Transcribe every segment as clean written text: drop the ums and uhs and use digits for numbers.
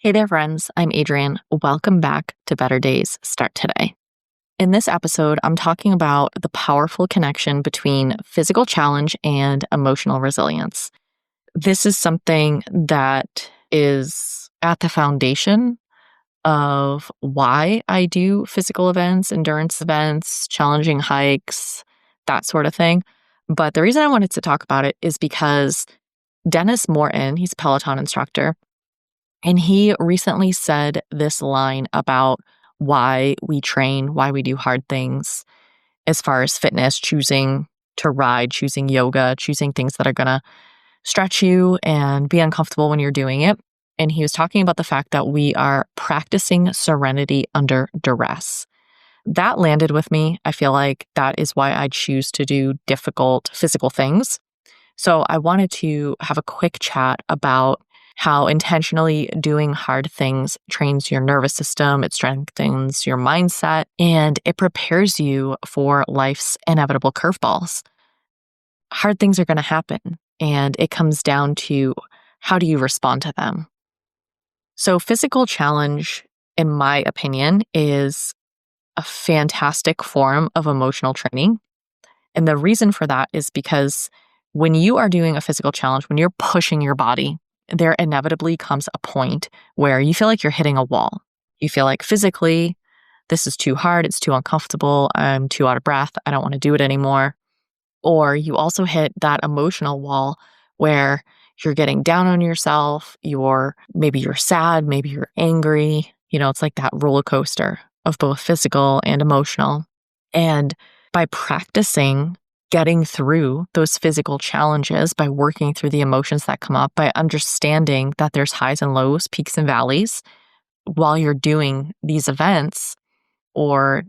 Hey there, friends. I'm Adrienne. Welcome back to Better Days Start Today. In this episode, I'm talking about the powerful connection between physical challenge and emotional resilience. This is something that is at the foundation of why I do physical events, endurance events, challenging hikes, that sort of thing. But the reason I wanted to talk about it is because Denis Morton, he's a Peloton instructor, and he recently said this line about why we train, why we do hard things as far as fitness, choosing to ride, choosing yoga, choosing things that are going to stretch you and be uncomfortable when you're doing it. And he was talking about the fact that we are practicing serenity under duress. That landed with me. I feel like that is why I choose to do difficult physical things. So I wanted to have a quick chat about how intentionally doing hard things trains your nervous system, it strengthens your mindset, and it prepares you for life's inevitable curveballs. Hard things are going to happen, and it comes down to how do you respond to them. So physical challenge, in my opinion, is a fantastic form of emotional training. And the reason for that is because when you are doing a physical challenge, when you're pushing your body, there inevitably comes a point where you feel like you're hitting a wall. You feel like physically, this is too hard, it's too uncomfortable, I'm too out of breath, I don't want to do it anymore. Or you also hit that emotional wall where you're getting down on yourself, maybe you're sad, maybe you're angry. It's like that roller coaster of both physical and emotional. And by practicing getting through those physical challenges, by working through the emotions that come up, by understanding that there's highs and lows, peaks and valleys while you're doing these events, or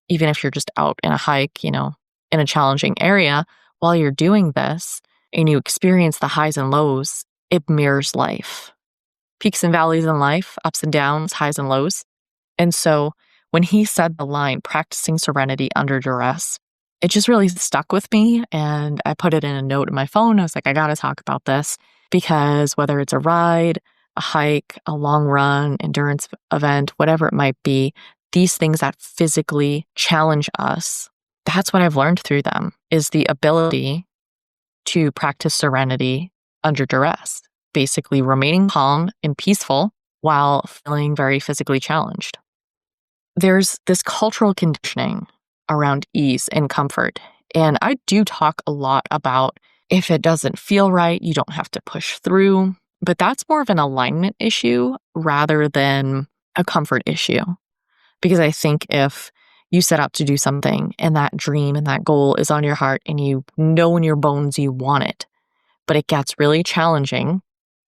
even if you're just out in a hike, in a challenging area, while you're doing this and you experience the highs and lows, it mirrors life. Peaks and valleys in life, ups and downs, highs and lows. And so when he said the line, practicing serenity under duress, it just really stuck with me. And I put it in a note in my phone. I was like, I got to talk about this because whether it's a ride, a hike, a long run, endurance event, whatever it might be, these things that physically challenge us, that's what I've learned through them, is the ability to practice serenity under duress, basically remaining calm and peaceful while feeling very physically challenged. There's this cultural conditioning around ease and comfort. And I do talk a lot about if it doesn't feel right, you don't have to push through. But that's more of an alignment issue rather than a comfort issue. Because I think if you set out to do something and that dream and that goal is on your heart and you know in your bones you want it, but it gets really challenging,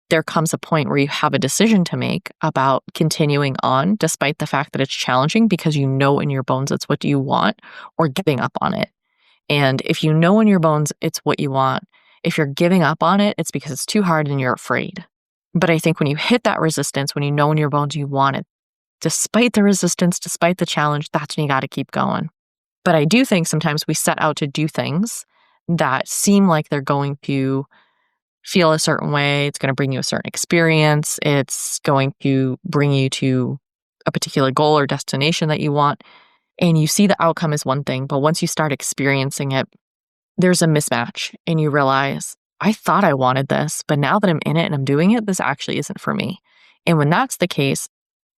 there comes a point where you have a decision to make about continuing on despite the fact that it's challenging because you know in your bones it's what you want, or giving up on it. And if you know in your bones it's what you want, if you're giving up on it, it's because it's too hard and you're afraid. But I think when you hit that resistance, when you know in your bones you want it, despite the resistance, despite the challenge, that's when you got to keep going. But I do think sometimes we set out to do things that seem like they're going to feel a certain way. It's going to bring you a certain experience. It's going to bring you to a particular goal or destination that you want. And you see the outcome as one thing, but once you start experiencing it, there's a mismatch and you realize, I thought I wanted this, but now that I'm in it and I'm doing it, this actually isn't for me. And when that's the case,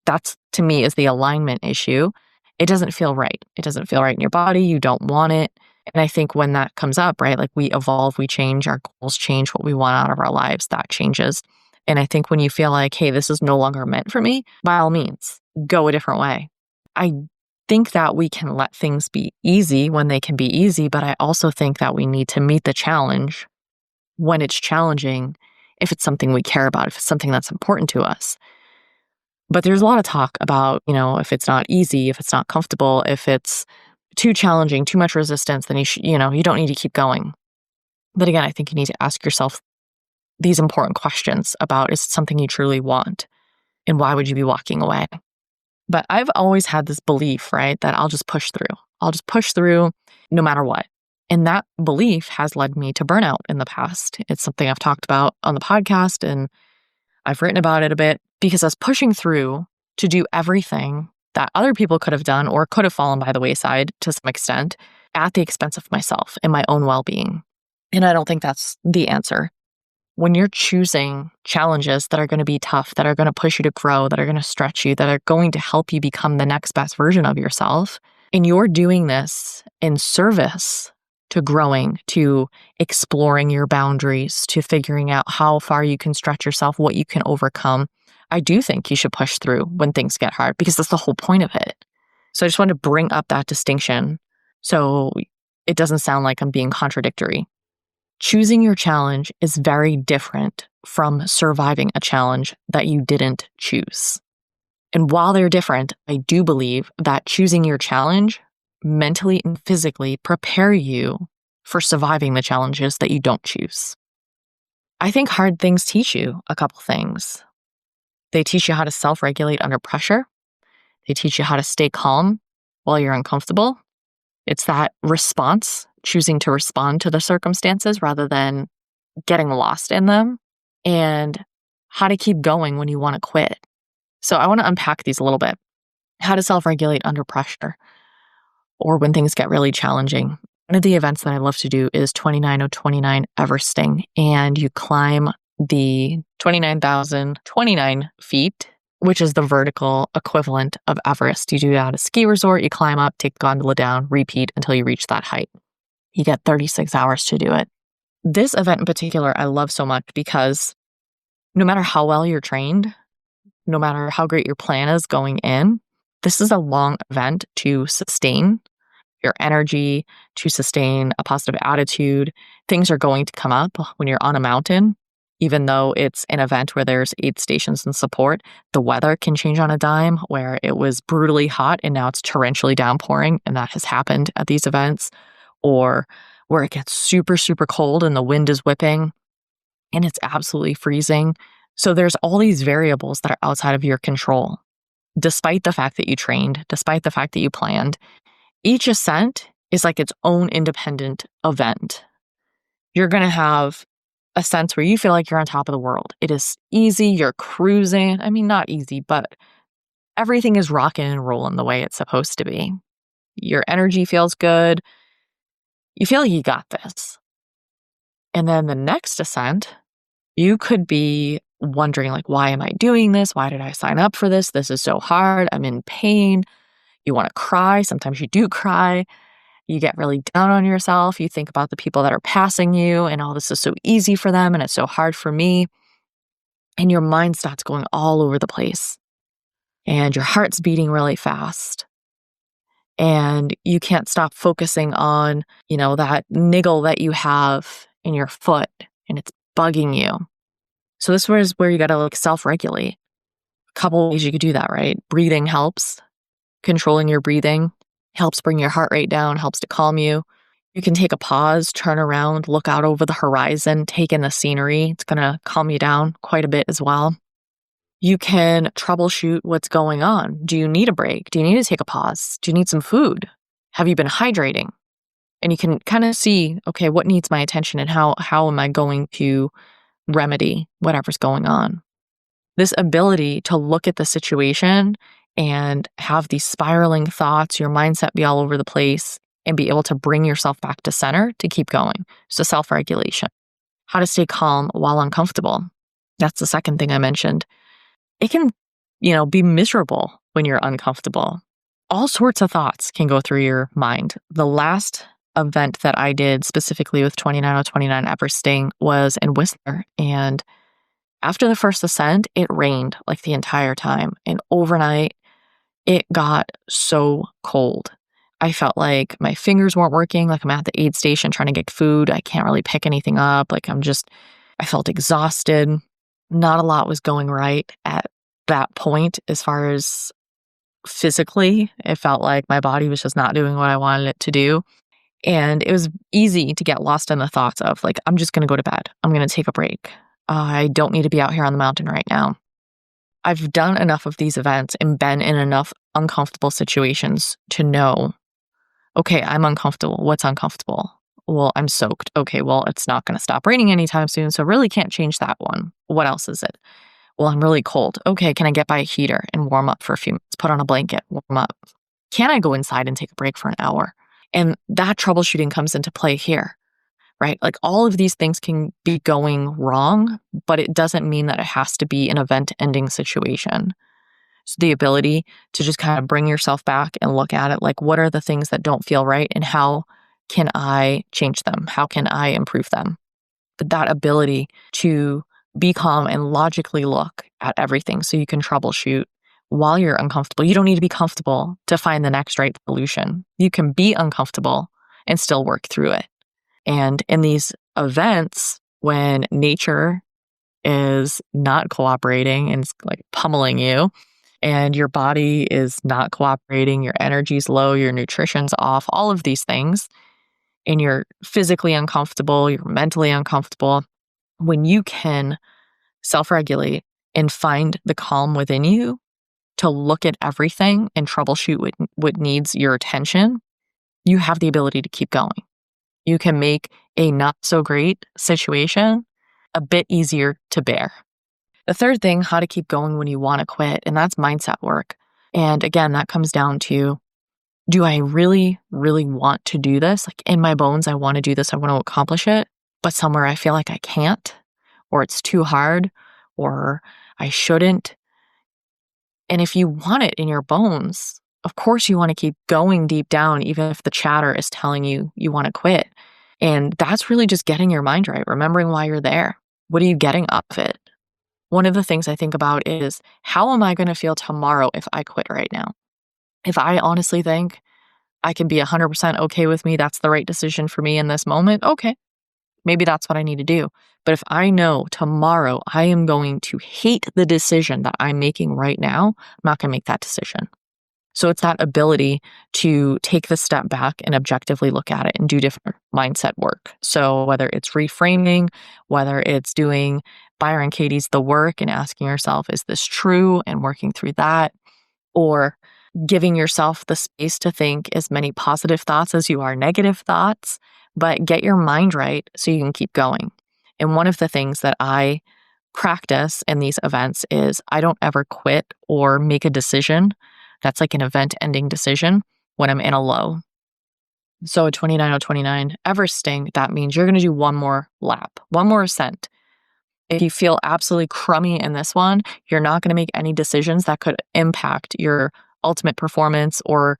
that's to me is the alignment issue. It doesn't feel right. It doesn't feel right in your body. You don't want it. And I think when that comes up, right, like we evolve, we change, our goals change, what we want out of our lives, that changes. And I think when you feel like, hey, this is no longer meant for me, by all means, go a different way. I think that we can let things be easy when they can be easy, but I also think that we need to meet the challenge when it's challenging, if it's something we care about, if it's something that's important to us. But there's a lot of talk about, if it's not easy, if it's not comfortable, if it's too challenging, too much resistance, then you don't need to keep going. But again, I think you need to ask yourself these important questions about, is it something you truly want? And why would you be walking away? But I've always had this belief, right, that I'll just push through. I'll just push through no matter what. And that belief has led me to burnout in the past. It's something I've talked about on the podcast and I've written about it a bit. Because I was pushing through to do everything that other people could have done or could have fallen by the wayside to some extent at the expense of myself and my own well-being. And I don't think that's the answer. When you're choosing challenges that are going to be tough, that are going to push you to grow, that are going to stretch you, that are going to help you become the next best version of yourself, and you're doing this in service to growing, to exploring your boundaries, to figuring out how far you can stretch yourself, what you can overcome, I do think you should push through when things get hard because that's the whole point of it. So I just want to bring up that distinction so it doesn't sound like I'm being contradictory. Choosing your challenge is very different from surviving a challenge that you didn't choose. And while they're different, I do believe that choosing your challenge mentally and physically prepare you for surviving the challenges that you don't choose. I think hard things teach you a couple things. They teach you how to self-regulate under pressure. They teach you how to stay calm while you're uncomfortable. It's that response, choosing to respond to the circumstances rather than getting lost in them, and how to keep going when you want to quit. So I want to unpack these a little bit. How to self-regulate under pressure or when things get really challenging. One of the events that I love to do is 29:29 Everesting, and you climb the 29,029 feet, which is the vertical equivalent of Everest. You do that at a ski resort, you climb up, take the gondola down, repeat until you reach that height. You get 36 hours to do it. This event in particular, I love so much because no matter how well you're trained, no matter how great your plan is going in, this is a long event to sustain your energy, to sustain a positive attitude. Things are going to come up when you're on a mountain. Even though it's an event where there's aid stations and support, the weather can change on a dime where it was brutally hot and now it's torrentially downpouring, and that has happened at these events. Or where it gets super, super cold and the wind is whipping and it's absolutely freezing. So there's all these variables that are outside of your control. Despite the fact that you trained, despite the fact that you planned, each ascent is like its own independent event. You're going to have a sense where you feel like you're on top of the world. It is easy, you're cruising. I mean, not easy, but everything is rocking and rolling the way it's supposed to be. Your energy feels good. You feel like you got this. And then the next ascent, you could be wondering, like, why am I doing this? Why did I sign up for this? This is so hard. I'm in pain. You want to cry. Sometimes you do cry. You get really down on yourself. You think about the people that are passing you and, oh, this is so easy for them and it's so hard for me. And your mind starts going all over the place. And your heart's beating really fast. And you can't stop focusing on, that niggle that you have in your foot and it's bugging you. So this is where you got to self-regulate. A couple ways you could do that, right? Breathing helps. Controlling your breathing helps bring your heart rate down, helps to calm you. You can take a pause, turn around, look out over the horizon, take in the scenery. It's going to calm you down quite a bit as well. You can troubleshoot what's going on. Do you need a break? Do you need to take a pause? Do you need some food? Have you been hydrating? And you can kind of see, okay, what needs my attention and how am I going to remedy whatever's going on? This ability to look at the situation and have these spiraling thoughts, your mindset be all over the place, and be able to bring yourself back to center to keep going. So self-regulation. How to stay calm while uncomfortable. That's the second thing I mentioned. It can, be miserable when you're uncomfortable. All sorts of thoughts can go through your mind. The last event that I did specifically with 29:29 Everesting was in Whistler. And after the first ascent, it rained like the entire time. And overnight, it got so cold. I felt like my fingers weren't working, like I'm at the aid station trying to get food. I can't really pick anything up. I felt exhausted. Not a lot was going right at that point as far as physically. It felt like my body was just not doing what I wanted it to do. And it was easy to get lost in the thoughts of I'm just going to go to bed. I'm going to take a break. I don't need to be out here on the mountain right now. I've done enough of these events and been in enough uncomfortable situations to know, okay, I'm uncomfortable. What's uncomfortable? Well, I'm soaked. Okay, well, it's not going to stop raining anytime soon, so really can't change that one. What else is it? Well, I'm really cold. Okay, can I get by a heater and warm up for a few minutes? Put on a blanket, warm up. Can I go inside and take a break for an hour? And that troubleshooting comes into play here, right? Like all of these things can be going wrong, but it doesn't mean that it has to be an event-ending situation. So the ability to just kind of bring yourself back and look at it like, what are the things that don't feel right and how can I change them? How can I improve them? But that ability to be calm and logically look at everything so you can troubleshoot while you're uncomfortable. You don't need to be comfortable to find the next right solution. You can be uncomfortable and still work through it. And in these events, when nature is not cooperating and it's like pummeling you, and your body is not cooperating, your energy's low, your nutrition's off, all of these things, and you're physically uncomfortable, you're mentally uncomfortable, when you can self-regulate and find the calm within you to look at everything and troubleshoot what needs your attention, you have the ability to keep going. You can make a not so great situation a bit easier to bear. The third thing, how to keep going when you want to quit, and that's mindset work. And again, that comes down to, do I really, really want to do this? Like in my bones, I want to do this. I want to accomplish it, but somewhere I feel like I can't, or it's too hard, or I shouldn't. And if you want it in your bones, of course you want to keep going deep down, even if the chatter is telling you you want to quit. And that's really just getting your mind right, remembering why you're there. What are you getting out of it? One of the things I think about is, how am I going to feel tomorrow if I quit right now? If I honestly think I can be 100% okay with me, that's the right decision for me in this moment, okay, maybe that's what I need to do. But if I know tomorrow I am going to hate the decision that I'm making right now, I'm not going to make that decision. So it's that ability to take the step back and objectively look at it and do different mindset work. So whether it's reframing, whether it's doing Byron Katie's The Work and asking yourself, is this true? And working through that, or giving yourself the space to think as many positive thoughts as you are negative thoughts, but get your mind right so you can keep going. And one of the things that I practice in these events is I don't ever quit or make a decision that's like an event-ending decision when I'm in a low. So a 29:29 Everesting, that means you're going to do one more lap, one more ascent. If you feel absolutely crummy in this one, you're not going to make any decisions that could impact your ultimate performance or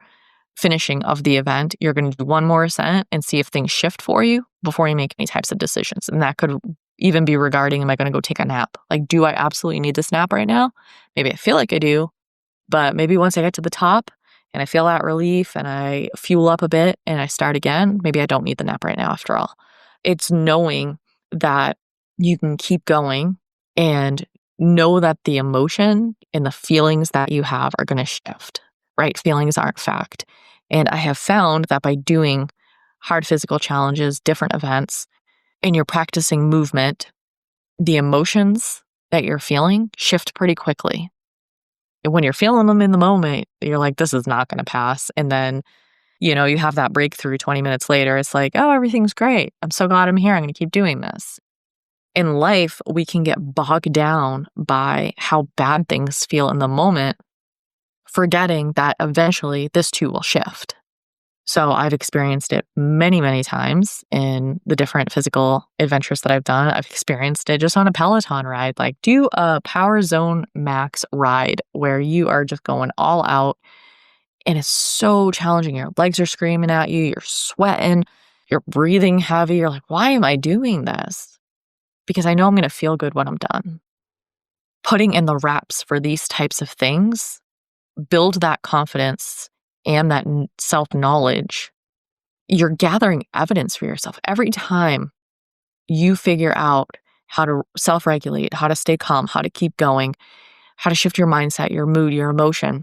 finishing of the event. You're going to do one more ascent and see if things shift for you before you make any types of decisions. And that could even be regarding, am I going to go take a nap? Like, do I absolutely need this nap right now? Maybe I feel like I do, but maybe once I get to the top and I feel that relief and I fuel up a bit and I start again, maybe I don't need the nap right now after all. It's knowing that you can keep going and know that the emotion and the feelings that you have are going to shift, right? Feelings aren't fact. And I have found that by doing hard physical challenges, different events, and you're practicing movement, the emotions that you're feeling shift pretty quickly. And when you're feeling them in the moment, you're like, this is not going to pass. And then, you have that breakthrough 20 minutes later. It's like, oh, everything's great. I'm so glad I'm here. I'm going to keep doing this. In life, we can get bogged down by how bad things feel in the moment, forgetting that eventually this too will shift. So I've experienced it many, many times in the different physical adventures that I've done. I've experienced it just on a Peloton ride. Like, do a Power Zone Max ride where you are just going all out and it's so challenging. Your legs are screaming at you, you're sweating, you're breathing heavy. You're like, why am I doing this? Because I know I'm going to feel good when I'm done. Putting in the reps for these types of things build that confidence and that self-knowledge. You're gathering evidence for yourself. Every time you figure out how to self-regulate, how to stay calm, how to keep going, how to shift your mindset, your mood, your emotion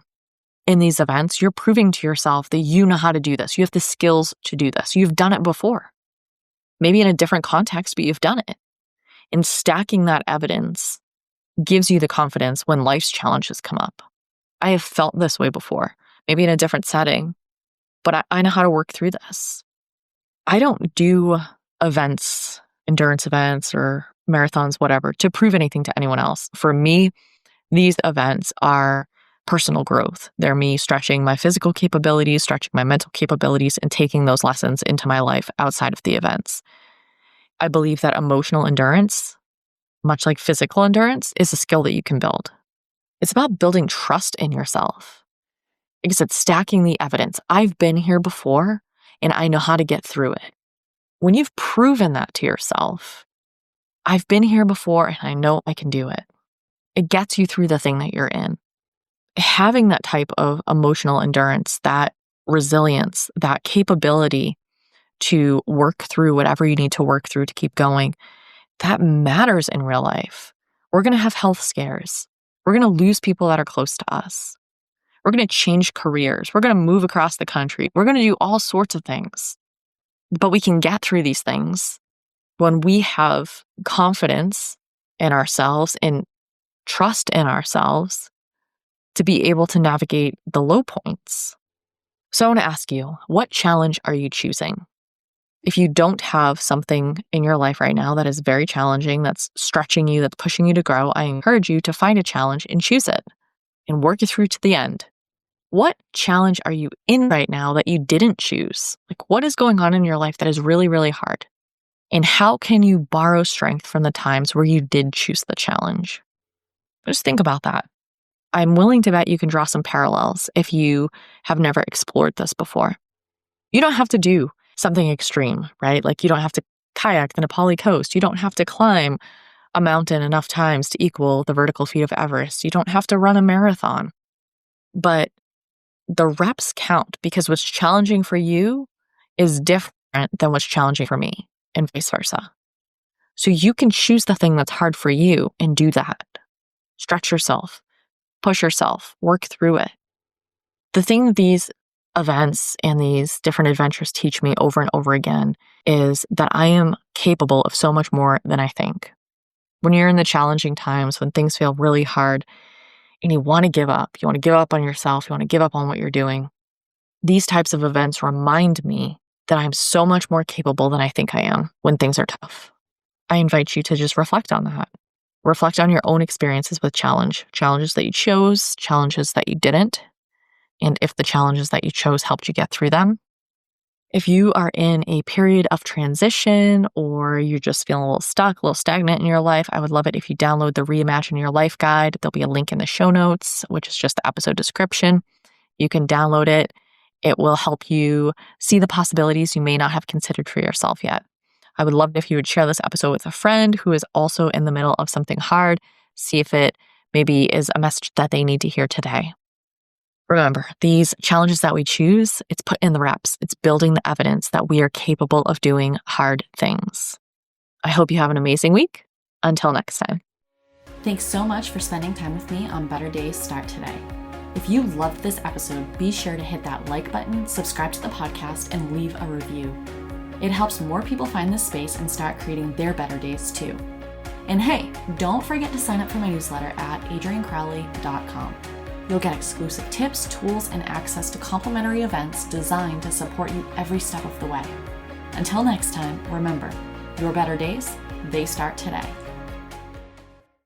in these events, you're proving to yourself that you know how to do this. You have the skills to do this. You've done it before. Maybe in a different context, but you've done it. And stacking that evidence gives you the confidence when life's challenges come up. I have felt this way before, maybe in a different setting, but I know how to work through this. I don't do events, endurance events, or marathons, whatever, to prove anything to anyone else. For me, these events are personal growth. They're me stretching my physical capabilities, stretching my mental capabilities, and taking those lessons into my life outside of the events. I believe that emotional endurance, much like physical endurance, is a skill that you can build. It's about building trust in yourself. Because it's stacking the evidence. I've been here before, and I know how to get through it. When you've proven that to yourself, I've been here before, and I know I can do it. It gets you through the thing that you're in. Having that type of emotional endurance, that resilience, that capability to work through whatever you need to work through to keep going, that matters in real life. We're going to have health scares. We're going to lose people that are close to us. We're going to change careers. We're going to move across the country. We're going to do all sorts of things. But we can get through these things when we have confidence in ourselves and trust in ourselves to be able to navigate the low points. So I want to ask you, what challenge are you choosing? If you don't have something in your life right now that is very challenging, that's stretching you, that's pushing you to grow, I encourage you to find a challenge and choose it and work it through to the end. What challenge are you in right now that you didn't choose? Like, what is going on in your life that is really, really hard? And how can you borrow strength from the times where you did choose the challenge? Just think about that. I'm willing to bet you can draw some parallels if you have never explored this before. You don't have to do something extreme, right? Like, you don't have to kayak the Nepali coast. You don't have to climb a mountain enough times to equal the vertical feet of Everest. You don't have to run a marathon. But the reps count, because what's challenging for you is different than what's challenging for me, and vice versa. So you can choose the thing that's hard for you and do that. Stretch yourself, push yourself, work through it. The thing that these events and these different adventures teach me over and over again is that I am capable of so much more than I think. When you're in the challenging times, when things feel really hard and you want to give up on yourself, you want to give up on what you're doing, these types of events remind me that I'm so much more capable than I think I am when things are tough. I invite you to just reflect on that. Reflect on your own experiences with challenges that you chose, challenges that you didn't, and if the challenges that you chose helped you get through them. If you are in a period of transition or you're just feeling a little stuck, a little stagnant in your life, I would love it if you download the Reimagine Your Life guide. There'll be a link in the show notes, which is just the episode description. You can download it. It will help you see the possibilities you may not have considered for yourself yet. I would love it if you would share this episode with a friend who is also in the middle of something hard. See if it maybe is a message that they need to hear today. Remember, these challenges that we choose, it's put in the reps. It's building the evidence that we are capable of doing hard things. I hope you have an amazing week. Until next time. Thanks so much for spending time with me on Better Days Start Today. If you loved this episode, be sure to hit that like button, subscribe to the podcast, and leave a review. It helps more people find this space and start creating their better days too. And hey, don't forget to sign up for my newsletter at adriancrowley.com. You'll get exclusive tips, tools, and access to complimentary events designed to support you every step of the way. Until next time, remember, your better days, they start today.